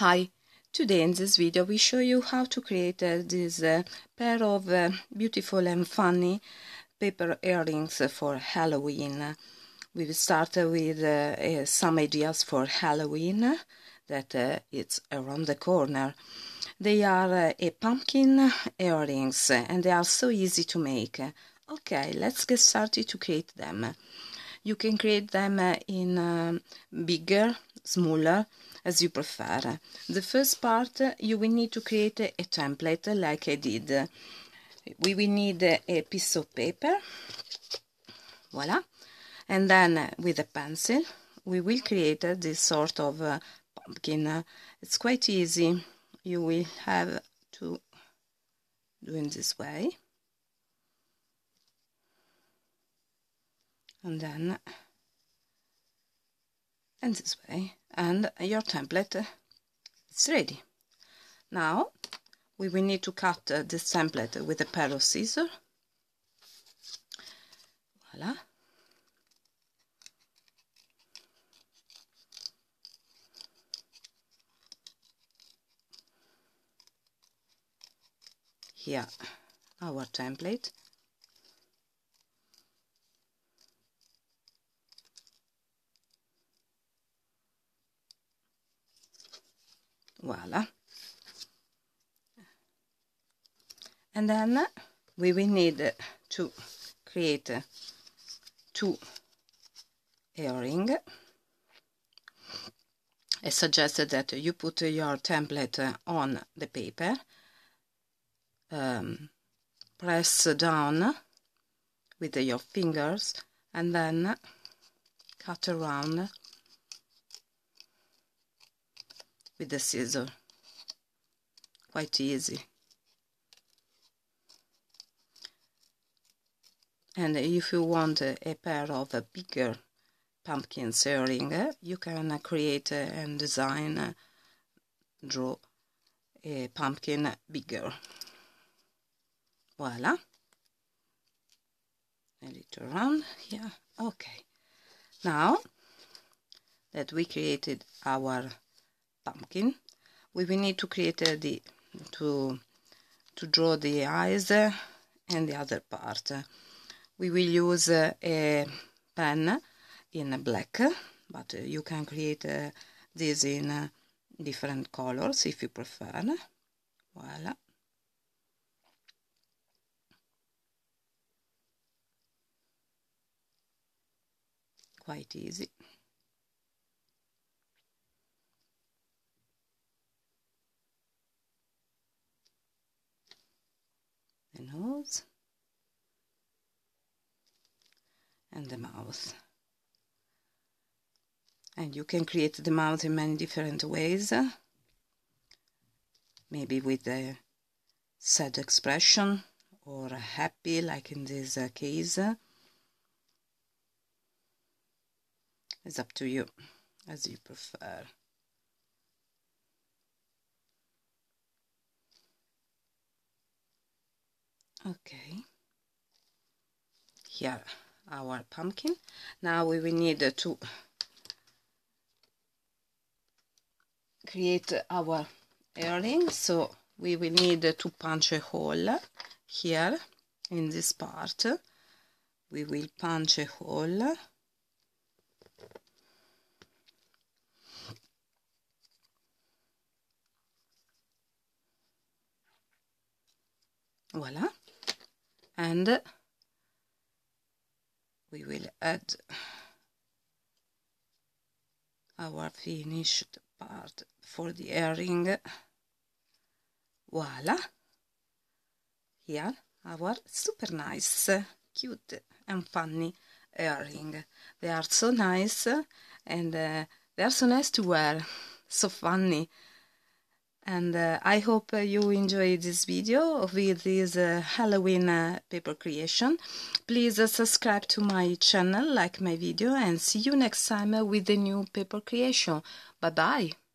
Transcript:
Hi, today in this video we show you how to create this pair of beautiful and funny paper earrings for Halloween. We will start with some ideas for Halloween that it's around the corner. They are a pumpkin earrings and they are so easy to make. Okay, let's get started to create them. You can create them in bigger, smaller, as you prefer. The first part, you will need to create a template like I did. We will need a piece of paper, voila, and then with a pencil we will create this sort of pumpkin. It's quite easy. You will have to do in this way, and then in this way, and your template is ready. Now we will need to cut this template with a pair of scissors. Voila. Here our template. Voila. And then we will need to create two earrings. I suggest that you put your template on the paper, press down with your fingers, and then cut around with the scissors. Quite easy. And if you want a pair of bigger pumpkin earring, you can create and design, draw a pumpkin bigger. Voila. A little round here. Okay. Now that we created our pumpkin, we will need to create to draw the eyes and the other part. We will use a pen in black, but you can create this in different colors if you prefer. Voila. Quite easy. The nose and the mouth. And you can create the mouth in many different ways, maybe with a sad expression or happy, like in this case. It's up to you, as you prefer. Okay, here our pumpkin. Now we will need to create our earring, so we will need to punch a hole here in this part. We will punch a hole. Voila. And we will add our finished part for the earring. Voila. Here our super nice, cute and funny earring. They are so nice, and they are so nice to wear, so funny. And I hope you enjoyed this video with this Halloween paper creation. Please subscribe to my channel, like my video, and see you next time with a new paper creation. Bye bye!